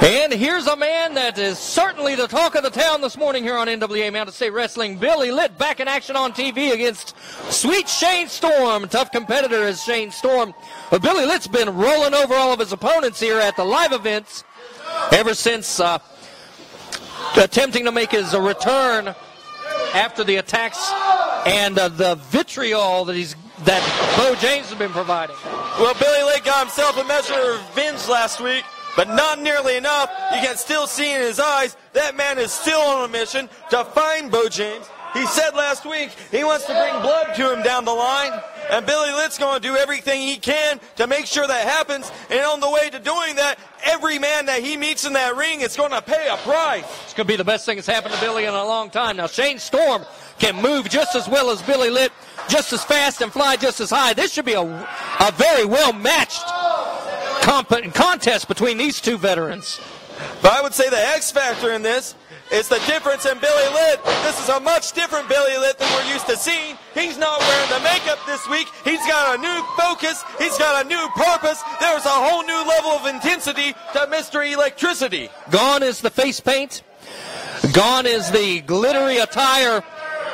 And here's a man that is certainly the talk of the town this morning here on NWA Mountain State Wrestling. Billy Litt back in action on TV against sweet Shane Storm. Tough competitor is Shane Storm. But Billy Litt's been rolling over all of his opponents here at the live events ever since attempting to make his return after the attacks and the vitriol that Bo James has been providing. Well, Billy Litt got himself a measure of revenge last week, but not nearly enough. You can still see in his eyes that man is still on a mission to find Bo James. He said last week he wants to bring blood to him down the line, and Billy Litt's going to do everything he can to make sure that happens. And on the way to doing that, every man that he meets in that ring is going to pay a price. It's going to be the best thing that's happened to Billy in a long time. Now, Shane Storm can move just as well as Billy Litt, just as fast and fly just as high. This should be a very well-matched contest between these two veterans. But I would say the X factor in this is the difference in Billy Litt. This is a much different Billy Litt than we're used to seeing. He's not wearing the makeup this week. He's got a new focus. He's got a new purpose. There's a whole new level of intensity to Mystery Electricity. Gone is the face paint. Gone is the glittery attire.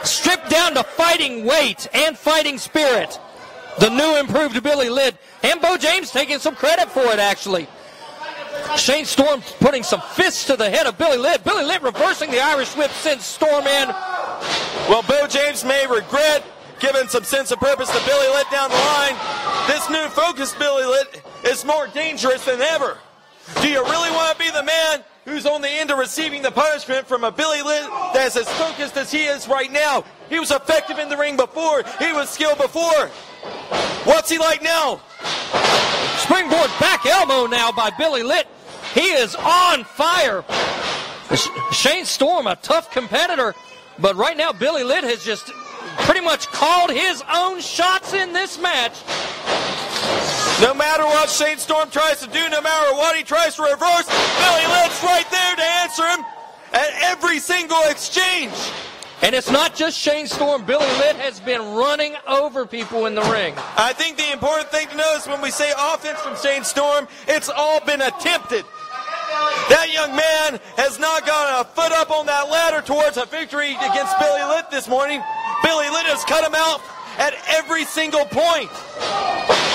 Stripped down to fighting weight and fighting spirit. The new improved Billy Litt. And Bo James taking some credit for it, actually. Shane Storm putting some fists to the head of Billy Litt. Billy Litt reversing the Irish whip sends Storm in. Well, Bo James may regret giving some sense of purpose to Billy Litt down the line. This new focused Billy Litt is more dangerous than ever. Do you really want to be the man who's on the end of receiving the punishment from a Billy Litt that's as focused as he is right now? He was effective in the ring before. He was skilled before. What's he like now? Springboard back elbow now by Billy Litt. He is on fire. Shane Storm, a tough competitor, but right now Billy Litt has just pretty much called his own shots in this match. No matter what Shane Storm tries to do, no matter what he tries to reverse, Billy Litt's right there to answer him at every single exchange. And it's not just Shane Storm. Billy Litt has been running over people in the ring. I think the important thing to know is when we say offense from Shane Storm, it's all been attempted. That young man has not got a foot up on that ladder towards a victory against Billy Litt this morning. Billy Litt has cut him out at every single point.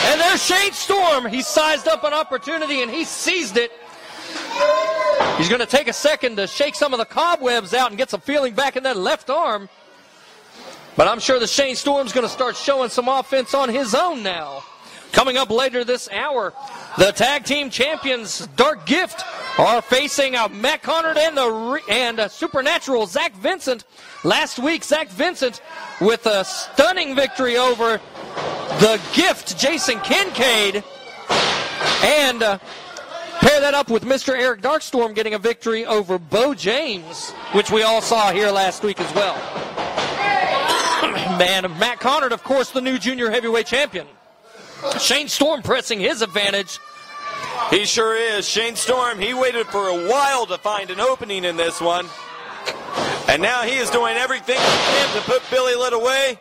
And there's Shane Storm. He sized up an opportunity and he seized it. He's going to take a second to shake some of the cobwebs out and get some feeling back in that left arm. But I'm sure that Shane Storm's going to start showing some offense on his own now. Coming up later this hour, the tag team champions Dark Gift are facing Matt Conard and Supernatural Zach Vincent. Last week, Zach Vincent with a stunning victory over the Gift, Jason Kincaid. And pair that up with Mr. Eric Darkstorm getting a victory over Bo James, which we all saw here last week as well. Man, Matt Conard, of course, the new junior heavyweight champion. Shane Storm pressing his advantage. He sure is. Shane Storm, he waited for a while to find an opening in this one. And now he is doing everything he can to put Billy Litt away,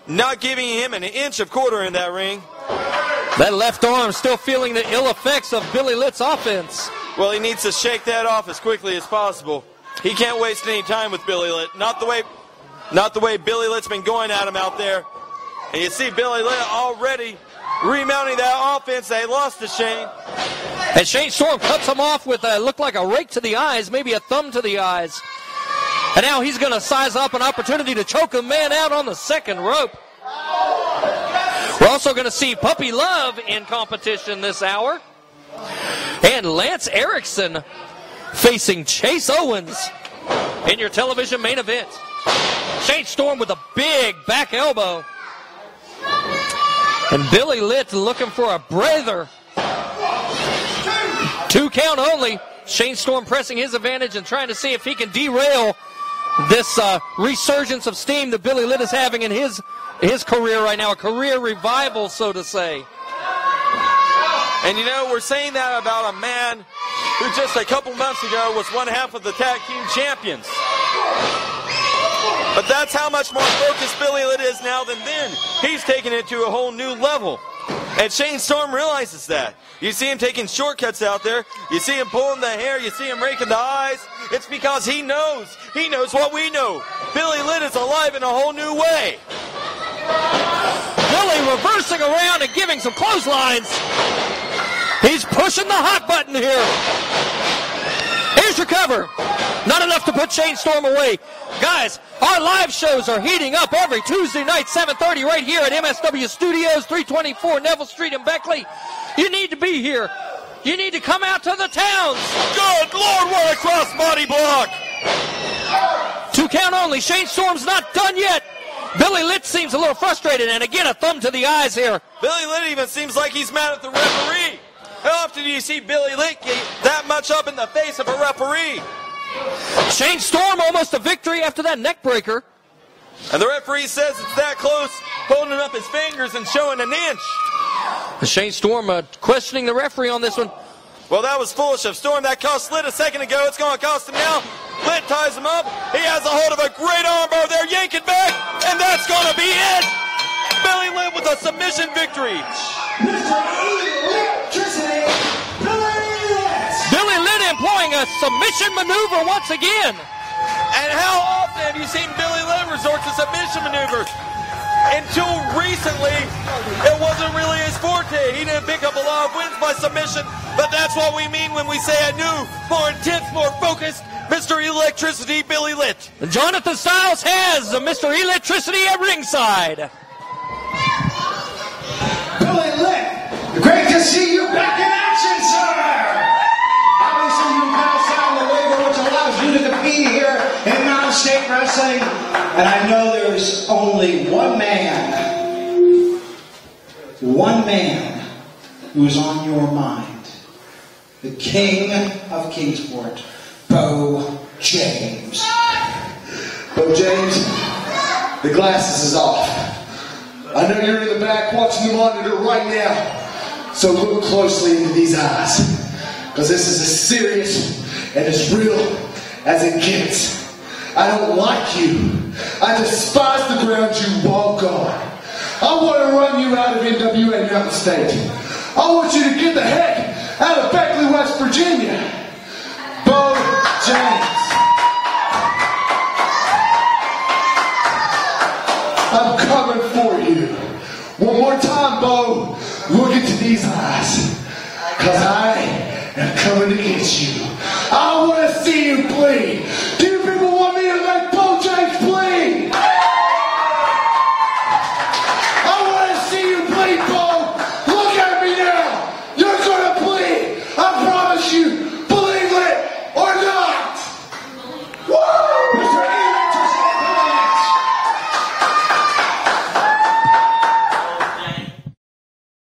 not giving him an inch of quarter in that ring. That left arm still feeling the ill effects of Billy Litt's offense. Well, he needs to shake that off as quickly as possible. He can't waste any time with Billy Litt. Not the way Billy Litt's been going at him out there. And you see Billy Litt already remounting that offense they lost to Shane. And Shane Storm cuts him off with looked like a rake to the eyes, maybe a thumb to the eyes. And now he's going to size up an opportunity to choke a man out on the second rope. We're also going to see Puppy Love in competition this hour. And Lance Erickson facing Chase Owens in your television main event. Shane Storm with a big back elbow. And Billy Litt looking for a breather. 2 count only. Shane Storm pressing his advantage and trying to see if he can derail this resurgence of steam that Billy Litt is having in his career right now. A career revival, so to say. And you know, we're saying that about a man who just a couple months ago was one half of the tag team champions. But that's how much more focused Billy Litt is now than then. He's taken it to a whole new level. And Shane Storm realizes that. You see him taking shortcuts out there. You see him pulling the hair. You see him raking the eyes. It's because he knows. He knows what we know. Billy Litt is alive in a whole new way. Billy reversing around and giving some clotheslines. He's pushing the hot button here. Here's your cover. Not enough to put Shane Storm away. Guys, our live shows are heating up every Tuesday night, 7:30, right here at MSW Studios, 324 Neville Street in Beckly. You need to be here. You need to come out to the towns. Good Lord, what a cross-body block. 2 count only. Shane Storm's not done yet. Billy Litt seems a little frustrated, and again, a thumb to the eyes here. Billy Litt even seems like he's mad at the referee. How often do you see Billy Litt get that much up in the face of a referee? Shane Storm almost a victory after that neck breaker. And the referee says it's that close, holding up his fingers and showing an inch. Shane Storm questioning the referee on this one. Well, that was foolish of Storm. That cost Litt a second ago. It's going to cost him now. Litt ties him up. He has a hold of a great armbar there. Yank it back. And that's going to be it. Billy Litt with a submission victory. Billy Litt employing a submission maneuver once again. And how often have you seen Billy Litt resort to submission maneuvers? Until recently, it wasn't really his forte. He didn't pick up a lot of wins by submission, but that's what we mean when we say a new, more intense, more focused Mr. Electricity Billy Litt. Jonathan Styles has Mr. Electricity at ringside. Billy Litt, great to see you back in action, sir. Obviously, you passed out the waiver, which allows you to compete here in Mountain State Wrestling. And I know there's only one man who's on your mind. The king of Kingsport, Bo James. Bo James, the glasses is off. I know you're in the back watching the monitor right now, so look closely into these eyes, because this is as serious and as real as it gets. I don't like you. I despise the ground you walk on. I want to run you out of NWA Mountain State. I want you to get the heck out of Beckly, West Virginia. Bo James. I'm coming for you. One more time, Bo. Look into these eyes, because I am coming to get you. I want to see you bleed.